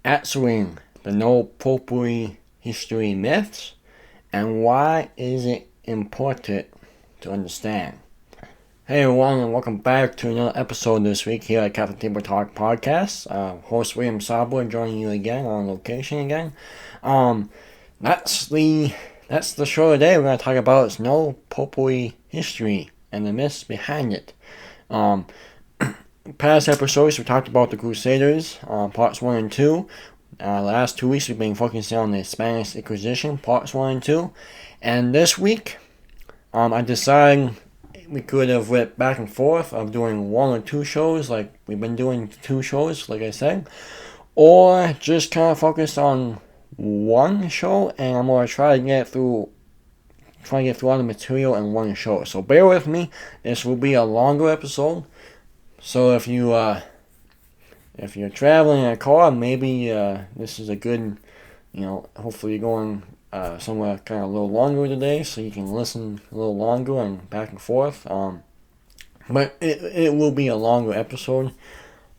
answering the no-popery history myths and why is it important to understand. Hey everyone, and welcome back to another episode this week here at Catholic Table Talk Podcast. Host William Sabo joining you again on location again. That's the show today. We're going to talk about its no-popery history and the myths behind it. Past episodes we talked about the Crusaders, parts 1 and 2. The last 2 weeks we've been focusing on the Spanish Inquisition, parts 1 and 2. And this week, I decided we could have went back and forth of doing 1 or 2 shows, like we've been doing 2 shows, like I said. Or just kind of focus on 1 show, and I'm going to try to get through all the material in 1 show. So bear with me, this will be a longer episode. So if you're traveling in a car, maybe this is a good, hopefully you're going somewhere kind of a little longer today, so you can listen a little longer and back and forth. But it will be a longer episode,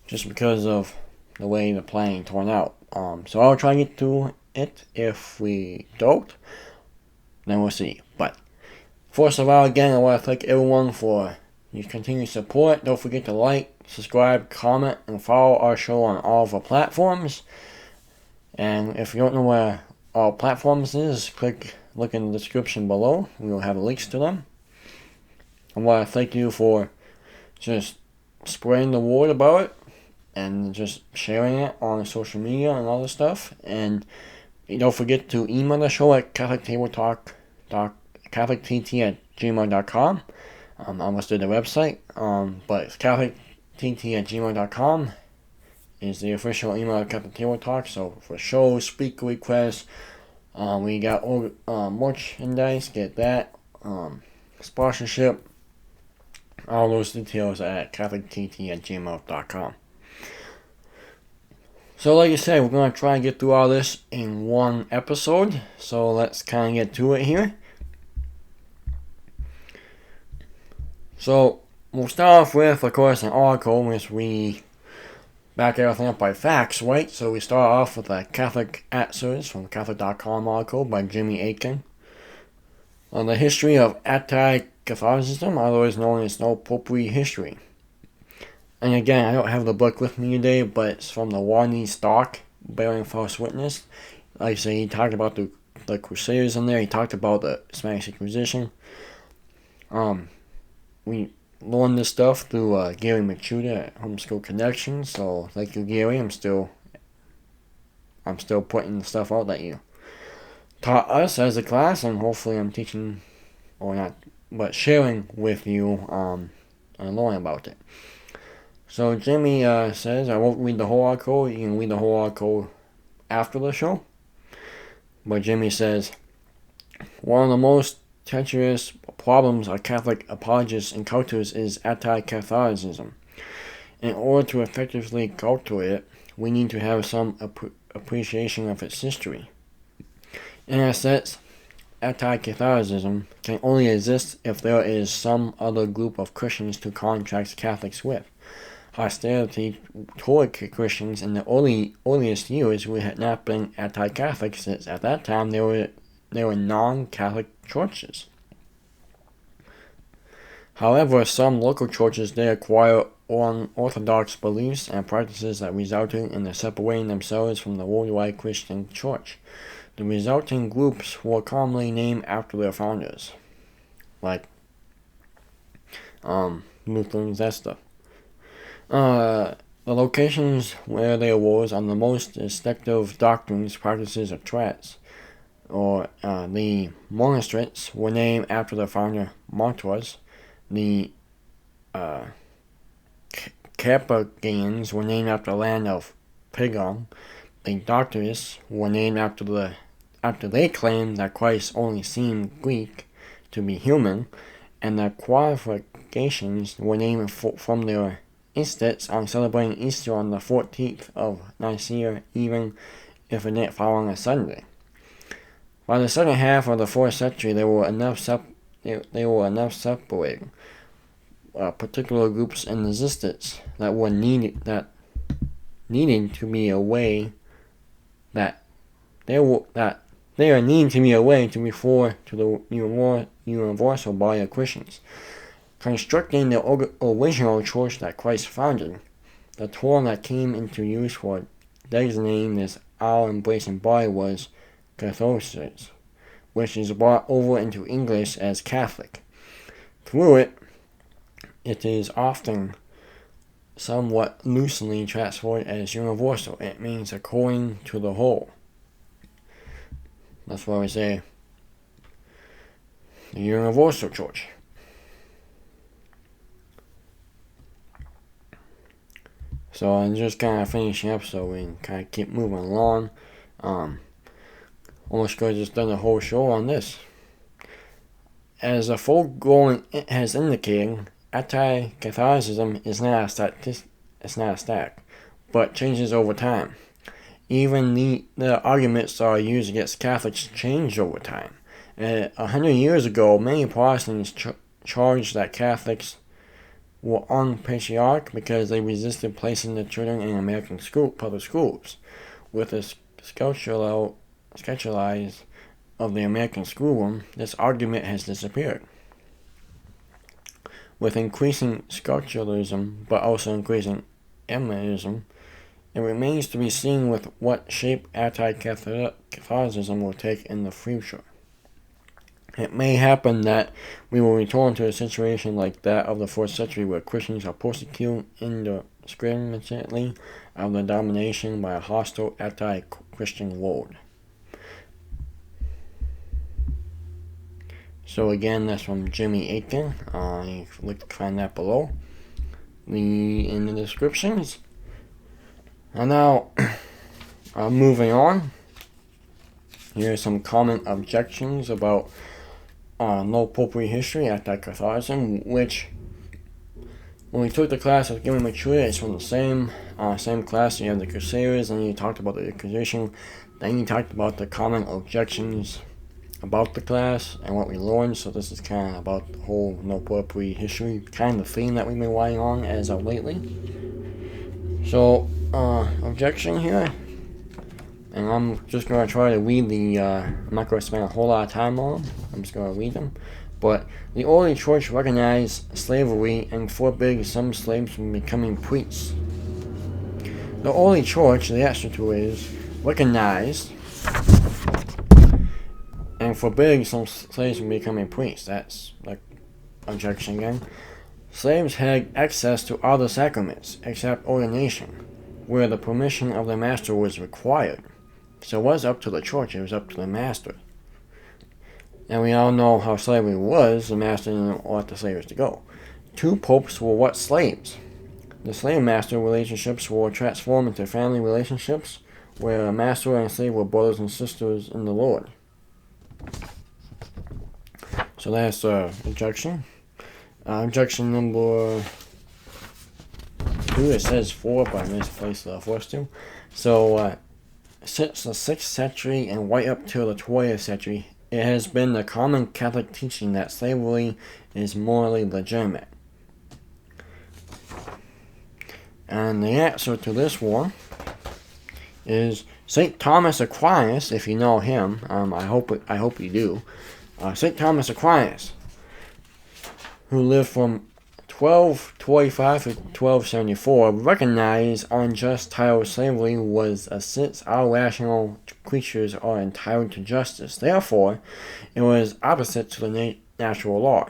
just because of the way the planning turned out. So I'll try to get through it. If we don't, then we'll see. But first of all, again, I want to thank everyone for your continued support. Don't forget to like, subscribe, comment, and follow our show on all of our platforms. And if you don't know where our platforms is, look in the description below. We will have links to them. I want to thank you for just spreading the word about it and just sharing it on social media and all this stuff. And don't forget to email the show at catholictabletalk@gmail.com. I almost did the website, but it's catholictt@gmail.com is the official email of Catholic Table Talk. So for shows, speaker requests, we got merchandise, get that, sponsorship, all those details at catholictt@gmail.com. So like I said, we're going to try and get through all this in 1 episode. So let's kind of get to it here. So we'll start off with, of course, an article which we back everything up by facts, right? So we start off with a Catholic Answers from Catholic.com article by Jimmy Aiken on the history of anti-Catholicism, otherwise known as no-popery history. And again, I don't have the book with me today, but it's from the Rodney Stark, Bearing False Witness. Like I say, he talked about the Crusaders in there. He talked about the Spanish Inquisition. We learned this stuff through Gary Michuta at Homeschool Connections. So thank you, Gary. I'm still putting the stuff out that you taught us as a class, and hopefully I'm teaching, or not, but sharing with you and learning about it. So Jimmy says, I won't read the whole article. You can read the whole article after the show. But Jimmy says, one of the most treacherous problems of Catholic apologists encounters is anti-Catholicism. In order to effectively counter it, we need to have some appreciation of its history. In a sense, anti-Catholicism can only exist if there is some other group of Christians to contrast Catholics with. Hostility toward Christians in the earliest years we had not been anti-Catholic, since at that time there were non-Catholic churches. However, some local churches did acquire unorthodox beliefs and practices that resulted in the separating themselves from the worldwide Christian church. The resulting groups were commonly named after their founders, like Lutherans, that stuff. The locations where they arose on the most distinctive doctrines, practices, or traits, or the monasteries were named after their founder, martyrs. The Cappadocians were named after the land of Pagan. The doctors were named after they claimed that Christ only seemed Greek to be human, and the qualifications were named from their instance on celebrating Easter on the 14th of Nicaea, even if it didn't fall on a Sunday. By the second half of the 4th century, there were enough separating particular groups in existence that needed to be a way that there need to be a way to refer to the universal body of Christians. Constructing the original church that Christ founded, the term that came into use for designating this all-embracing body was Catholicism, which is brought over into English as Catholic. Through it, it is often somewhat loosely translated as universal. It means according to the whole. That's why we say the universal church. So I'm just kind of finishing up so we can kind of keep moving along. Almost could have just done the whole show on this. As the foregoing has indicated, anti-Catholicism is not static, but changes over time. Even the arguments that are used against Catholics changed over time. 100 years ago, many Protestants charged that Catholics were unpatriotic because they resisted placing the children in American public schools. With the schedulized of the American schoolroom, this argument has disappeared. With increasing secularism, but also increasing Emiratism, it remains to be seen with what shape anti-Catholicism will take in the future. It may happen that we will return to a situation like that of the 4th century where Christians are persecuted indiscriminately of the domination by a hostile anti-Christian world. So again, that's from Jimmy Aitken. You can find that below in the descriptions. And now, moving on. Here are some common objections about No-popery history, anti-Catholicism, which, when we took the class of Gary Michuta, it's from the same class. You have the Crusaders, and you talked about the Inquisition. Then you talked about the common objections about the class and what we learned. So this is kind of about the whole No-popery history, kind of theme that we've been relying on as of lately. So, objection here. And I'm just going to try to read I'm not going to spend a whole lot of time on them. I'm just going to read them. But the early church recognized slavery and forbade some slaves from becoming priests. The early church, the answer to it is, recognized and forbade some slaves from becoming priests. That's like objection again. Slaves had access to all the sacraments except ordination, where the permission of the master was required. So it was up to the church, it was up to the master. And we all know how slavery was. The master didn't want the slaves to go. 2 popes were what slaves? The slave-master relationships were transformed into family relationships, where a master and slave were brothers and sisters in the Lord. So that's objection. Objection number 2, it says 4, but I misplaced the first 2. So, since the 6th century and right up till the 20th century, it has been the common Catholic teaching that slavery is morally legitimate. And the answer to this one is St. Thomas Aquinas, if you know him. I hope you do. St. Thomas Aquinas, who lived from 1225 to 1274, recognized unjust chattel slavery was a since all rational creatures are entitled to justice. Therefore, it was opposite to the natural law.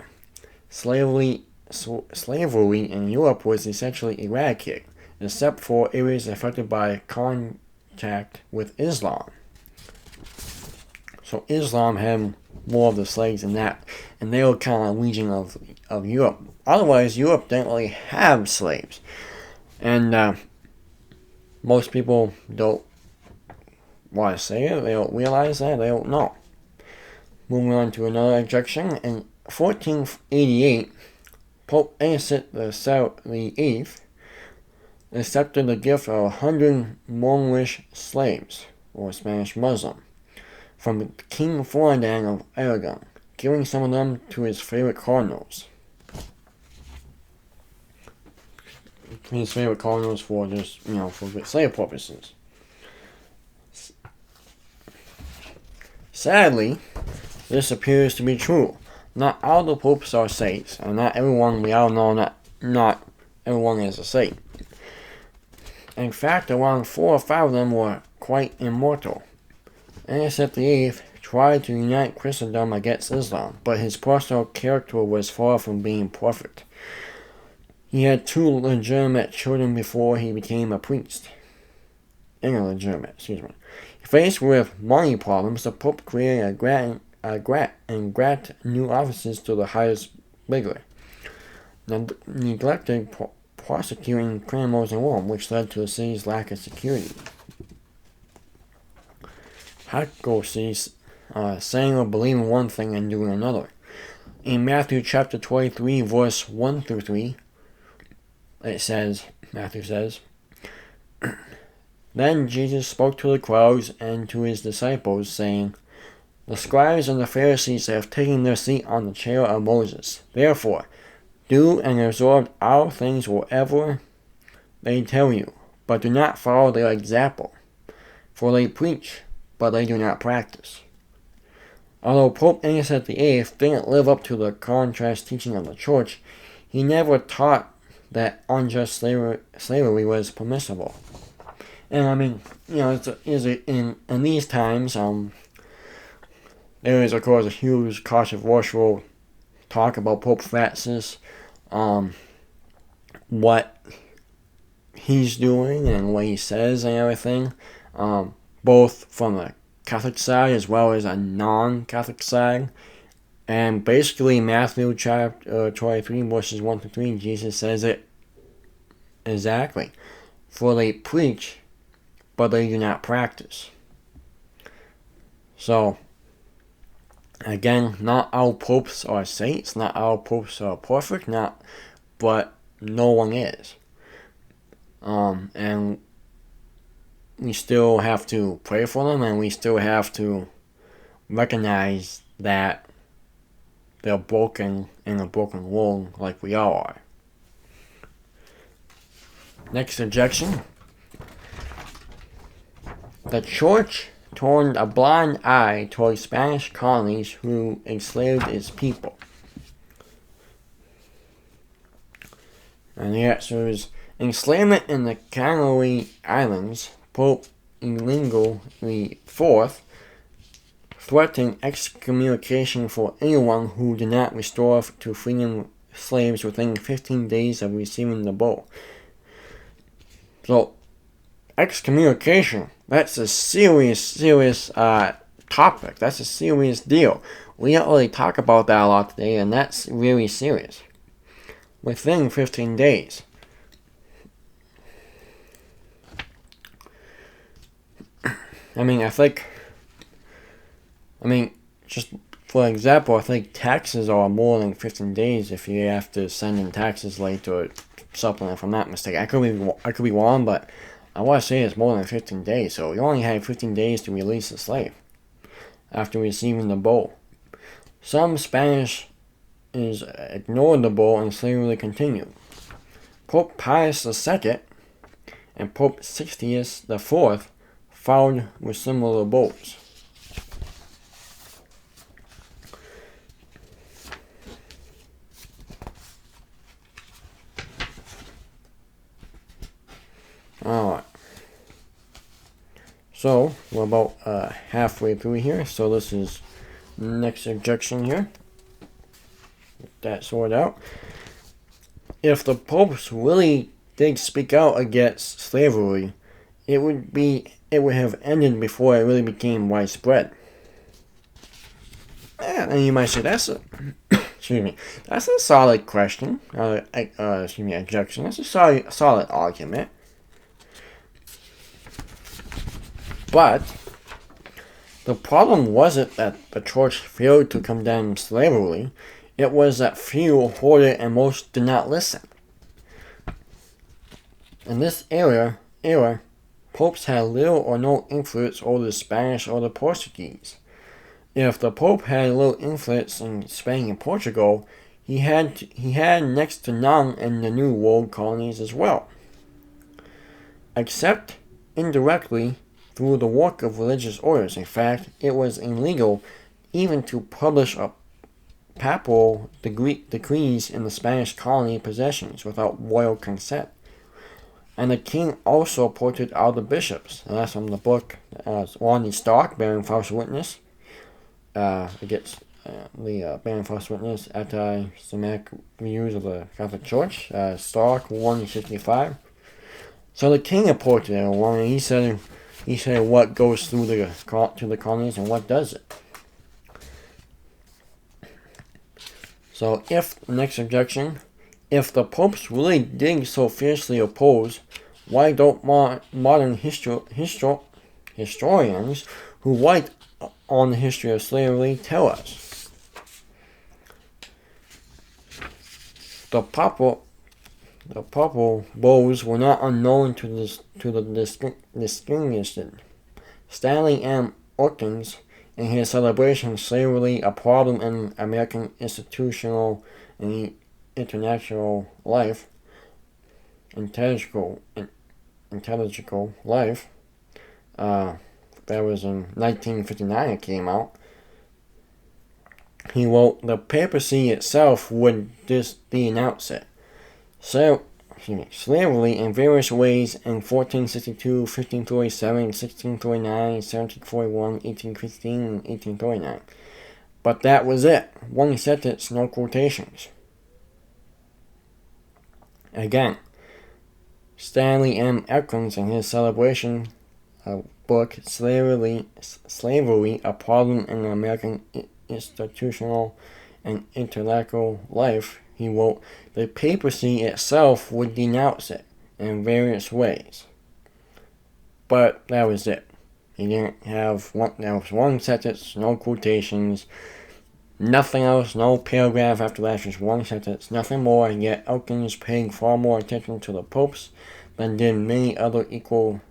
Slavery in Europe was essentially eradicated, except for areas affected by contact with Islam. So Islam had more of the slaves in that, and they were kind of a region of Europe. Otherwise, Europe didn't really have slaves. And most people don't want to say it. They don't realize that. They don't know. Moving on to another objection. In 1488, Pope Innocent VIII accepted the gift of 100 Moorish slaves, or Spanish Muslim, from King Ferdinand of Aragon, giving some of them to his favorite cardinals. His favorite cardinals for just, for slave purposes. Sadly, this appears to be true. Not all the popes are saints, and not everyone, we all know not everyone is a saint. In fact, around 4 or 5 of them were quite immortal. Innocent VIII tried to unite Christendom against Islam, but his personal character was far from being perfect. He had 2 legitimate children before he became a priest. Illegitimate, excuse me. Faced with money problems, the Pope created and grant new offices to the highest bigly. Neglected prosecuting criminals in Rome, which led to the city's lack of security. Hypocrisy, saying or believing one thing and doing another. In Matthew chapter 23, verse 1 through 3, Matthew says, Then Jesus spoke to the crowds and to his disciples, saying, The scribes and the Pharisees have taken their seat on the chair of Moses. Therefore, do and observe all things whatever they tell you, but do not follow their example. For they preach, but they do not practice. Although Pope Innocent VIII didn't live up to the contrast teaching of the Church, he never taught that unjust slavery was permissible. And I mean, in these times, there is of course a huge controversial talk about Pope Francis, what he's doing and what he says and everything, both from a Catholic side as well as a non-Catholic side. And basically, Matthew chapter 23, verses 1 to 3, Jesus says it exactly. For they preach, but they do not practice. So, again, not all popes are saints, not all popes are perfect, but no one is. And we still have to pray for them, and we still have to recognize that they're broken in a broken world like we all are. Next objection. The Church turned a blind eye toward Spanish colonies who enslaved its people. And the answer is, enslavement in the Canary Islands, Pope Inigo IV threatened excommunication for anyone who did not restore to freedom slaves within 15 days of receiving the bull. So, excommunication, that's a serious topic. That's a serious deal. We don't really talk about that a lot today, and that's really serious. Within 15 days. Just for example, I think taxes are more than 15 days if you have to send in taxes late or something, if I'm not mistaken. I could be wrong, but I want to say it's more than 15 days, so you only have 15 days to release a slave after receiving the bull. Some Spanish ignored the bull and slavery continued. Pope Pius II and Pope Sixtus IV followed with similar bulls. Alright. So, we're about halfway through here, so this is next objection here. Get that sorted out. If the popes really did speak out against slavery, it would have ended before it really became widespread. And you might say that's a that's a solid question. Objection. That's a solid argument. But the problem wasn't that the Church failed to condemn slavery. It was that few heard it and most did not listen. In this era, popes had little or no influence over the Spanish or the Portuguese. If the Pope had little influence in Spain and Portugal, he had next to none in the New World colonies as well, except indirectly through the work of religious orders. In fact, it was illegal even to publish a papal decrees in the Spanish colony possessions without royal consent. And the king also appointed all the bishops. And that's from the book Lonnie Stark, Bearing False Witness. Against the Bearing False Witness, Anti-Semitic Views of the Catholic Church. Stark 165. So the king appointed everyone, and he said what goes through to the colonies and what doesn't. So next objection, if the popes really did so fiercely oppose, why don't modern historians who write on the history of slavery tell us? The papal bulls were not unknown to the distinguished Stanley M. Orkins in his celebration of slavery, a problem in American institutional and intellectual life, intelligible life. That was in 1959 it came out. He wrote, the papacy itself would denounce it. Slavery in various ways in 1462, 1537, 1639, 1741, 1815, and 1839. But that was it. One sentence, no quotations. Again, Stanley M. Elkins in his celebration book, Slavery, A Problem in American Institutional and Intellectual Life, he wrote, the papacy itself would denounce it in various ways. But that was it. He didn't have there was one sentence, no quotations, nothing else, no paragraph after that, just one sentence, nothing more, and yet Elkins paid far more attention to the popes than did many other equal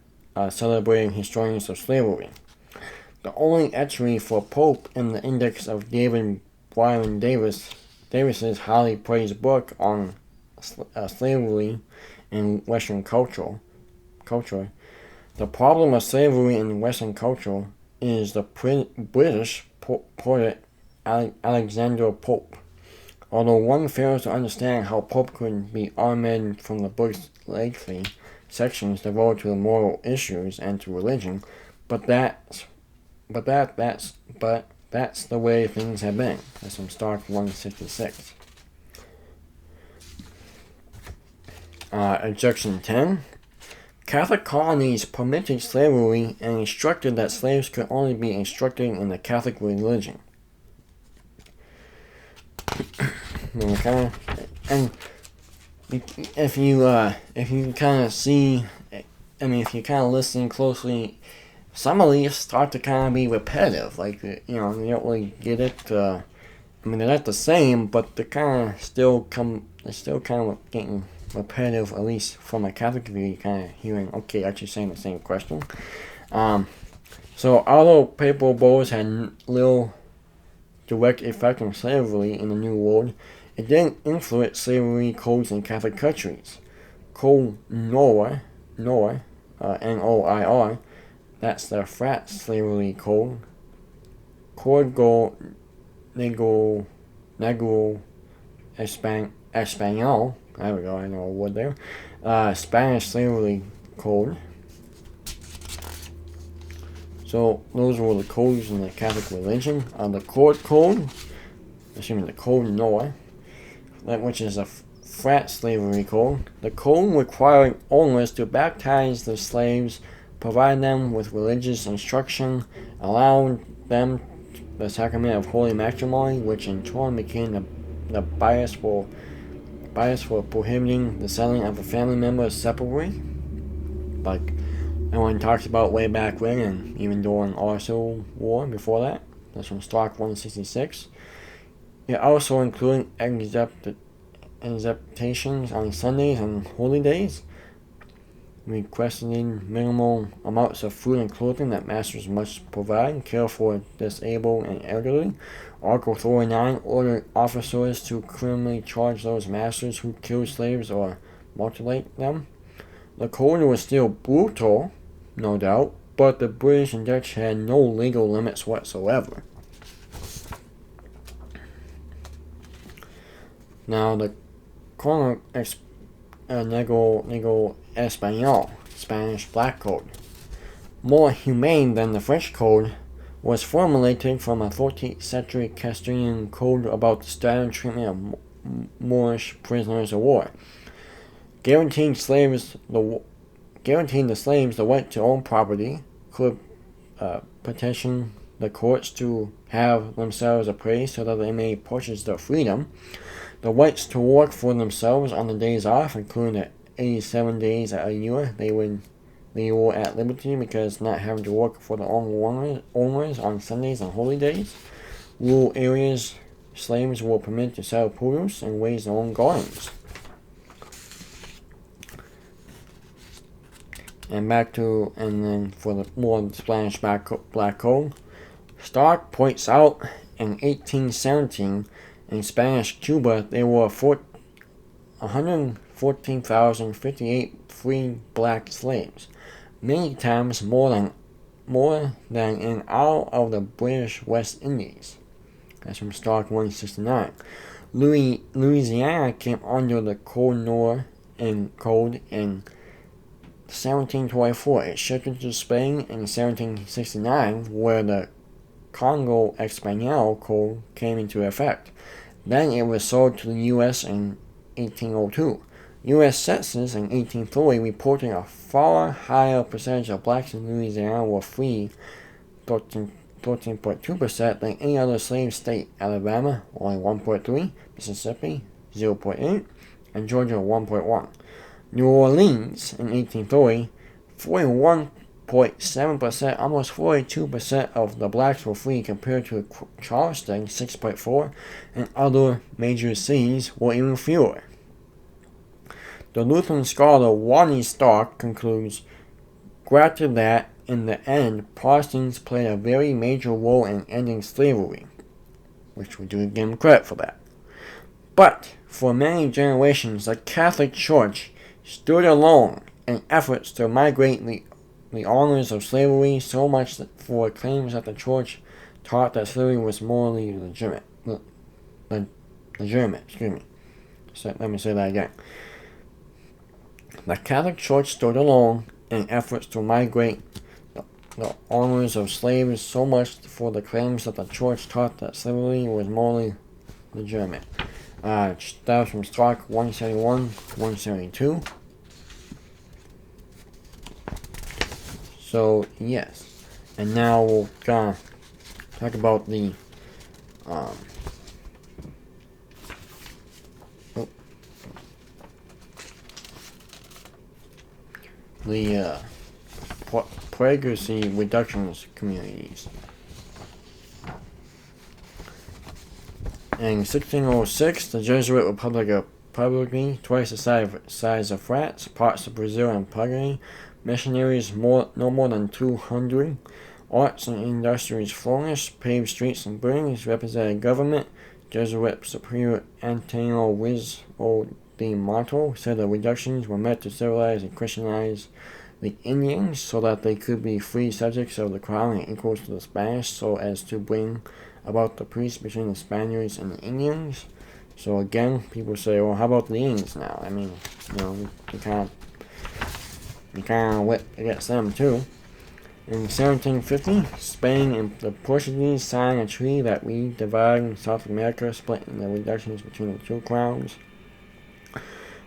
celebrating historians of slavery. The only entry for pope in the index of David Byron Davis's highly praised book on slavery in Western culture. The problem of slavery in Western culture is the British poet Alexander Pope. Although one fails to understand how Pope could be omitted from the book's lengthy sections devoted to the moral issues and to religion, but that's the way things have been. That's from Stark 166. Objection 10. Catholic colonies permitted slavery and instructed that slaves could only be instructed in the Catholic religion. And if you kind of see, if you kind of listen closely, some of these start to kind of be repetitive. Like, you don't really get it. They're not the same, but they're kind of still kind of getting repetitive, at least from a Catholic view. You're kind of hearing, okay, actually saying the same question. So, although papal bulls had little direct effect on slavery in the New World, it didn't influence slavery codes in Catholic countries. Code Noir, N-O-I-R, that's the frat slavery code. Código Negro Español, there we go, I know a word there. Spanish slavery code. So those were the codes in the Catholic religion. The Code Noir, which is a frat slavery code. The code required owners to baptize the slaves, provide them with religious instruction, allowed them the sacrament of holy matrimony, which in turn became the bias for prohibiting the selling of a family member separately, like everyone talks about way back when, and even during Civil War before that. That's from Stark 166. It also included exemptions on Sundays and holy days, requesting minimal amounts of food and clothing that masters must provide, care for disabled and elderly. Article 39 ordered officers to criminally charge those masters who kill slaves or mutilate them. The code was still brutal, no doubt, but the British and Dutch had no legal limits whatsoever. Now, the Código Negro Español, Spanish Black Code, more humane than the French Code, was formulated from a 14th century Castilian code about the stern treatment of Moorish prisoners of war, guaranteeing the slaves the right to own property, could petition the courts to have themselves appraised so that they may purchase their freedom, the rights to work for themselves on the days off, including the 87 days a year they were at liberty because not having to work for their own owners on Sundays and holy days. Rural areas, slaves were permitted to sell produce and raise their own gardens. And then for the more Spanish Black Code, Stark points out in 1817 in Spanish Cuba there were 114,058 free black slaves, many times more than in all of the British West Indies. That's from Stark 169. Louisiana came under the Code in 1724. It shifted to Spain in 1769, where the Congo Español Code came into effect. Then it was sold to the U.S. in 1802. U.S. census in 1830 reported a far higher percentage of blacks in Louisiana were free, 13.2%, than any other slave state. Alabama, only 1.3%, Mississippi, 0.8%, and Georgia, 1.1%. New Orleans in 1830, 41.7%, almost 42% of the blacks were free compared to Charleston, 6.4%, and other major cities were even fewer. The Lutheran scholar Ronnie Stark concludes, granted that, in the end, Protestants played a very major role in ending slavery, which we do give him credit for that. But, for many generations, the Catholic Church stood alone in efforts to migrate the honors of slavery, so much for claims that the Church taught that slavery was morally legitimate. So, let me say that again. The Catholic Church stood alone in efforts to migrate the honors of slaves, so much for the claims that the Church taught that slavery was morally legitimate. That was from Stark 171 to 172. So, yes. And now we're gonna talk about the pregnancy reductions communities. In 1606, the Jesuit Republic twice the size of France, parts of Brazil and Paraguay, missionaries no more than 200, arts and industries flourished, paved streets and buildings, represented government. Jesuit Superior Antonio Rizzo de Mato said the reductions were meant to civilize and Christianize the Indians so that they could be free subjects of the crown and equals to the Spanish, so as to bring about the peace between the Spaniards and the Indians. So again, people say, well, how about the Indians now? I mean, you kind of went against them too. In 1750, Spain and the Portuguese signed a treaty that redivided South America, splitting the reductions between the two crowns.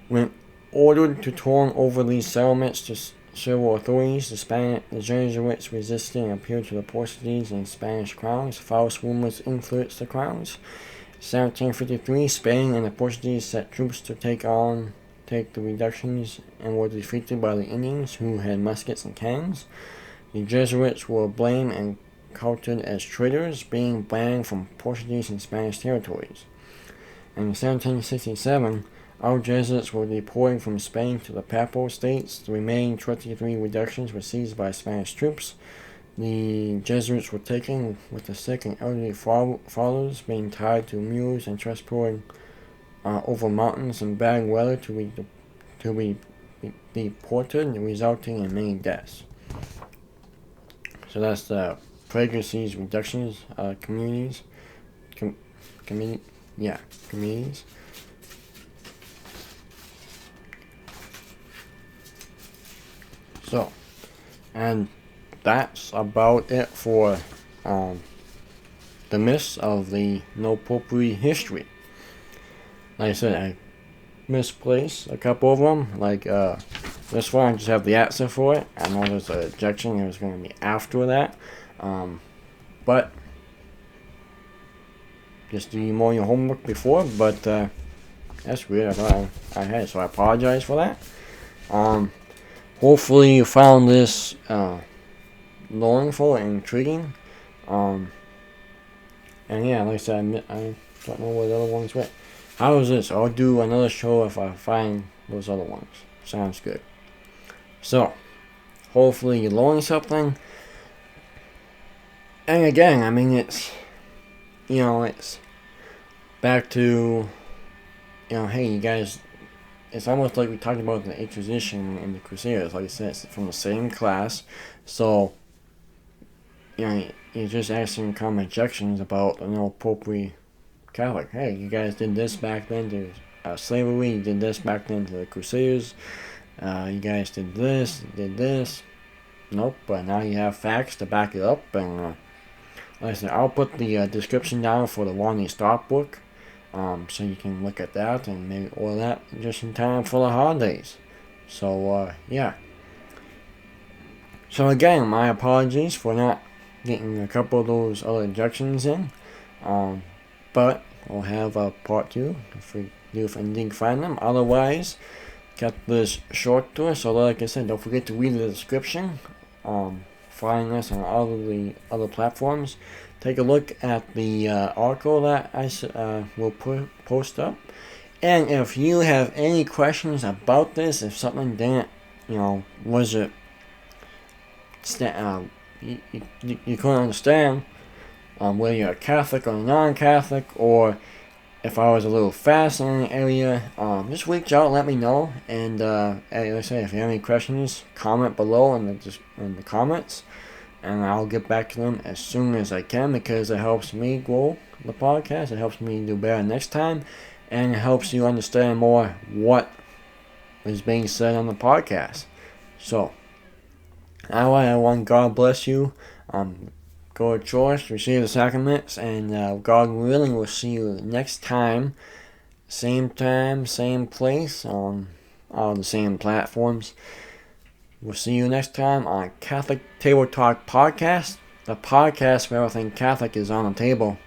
When ordered to turn over these settlements to civil authorities, the Jesuits resisted and appealed to the Portuguese and Spanish crowns. False rumors influenced the crowns. 1753, Spain and the Portuguese sent troops to take the reductions and were defeated by the Indians, who had muskets and cannons. The Jesuits were blamed and counted as traitors, being banned from Portuguese and Spanish territories. In 1767, all Jesuits were deported from Spain to the Papal States. The remaining 23 reductions were seized by Spanish troops. The Jesuits were taken, with the sick and elderly fathers being tied to mules and transported over mountains in bad weather to be deported, resulting in many deaths. So that's the pregnancies reductions communities. Communities. So, and that's about it for the myths of the No-popery history. Like I said, I misplaced a couple of them. Like this one, I just have the answer for it. I know there's an objection. It was going to be after that. But just do more of your homework before. But that's weird. I thought I had it, so I apologize for that. Hopefully you found this learnful and intriguing. And yeah, like I said, I don't know where the other ones went. How is this? I'll do another show if I find those other ones. Sounds good. So, hopefully you learn something. And again, I mean, it's back to, hey, you guys, it's almost like we talked about the Inquisition and the Crusaders. Like I said, it's from the same class. So, you're just asking common objections about the No-popery Catholic. Hey, you guys did this back then to slavery. You did this back then to the Crusaders. You guys did this. Nope, but now you have facts to back it up. And like I said, I'll put the description down for the Lonnie Stop book, so you can look at that and maybe order that just in time for the holidays. So yeah. So again, my apologies for not getting a couple of those other objections in. But we'll have a part 2 if you indeed find them. Otherwise, kept this short to us. So like I said, don't forget to read the description. Find us on all of the other platforms. Take a look at the article that I will post up. And if you have any questions about this, if something didn't, was it you couldn't understand, whether you're a Catholic or non-Catholic, or if I was a little fast in an area, just reach out and let me know. And like I say, if you have any questions, comment below in the comments, and I'll get back to them as soon as I can, because it helps me grow the podcast. It helps me do better next time, and it helps you understand more what is being said on the podcast. So, anyway, everyone, God bless you. Go to church, receive the sacraments, and God willing, we'll see you next time. Same place, on all the same platforms. We'll see you next time on Catholic Table Talk Podcast, the podcast where everything Catholic is on the table.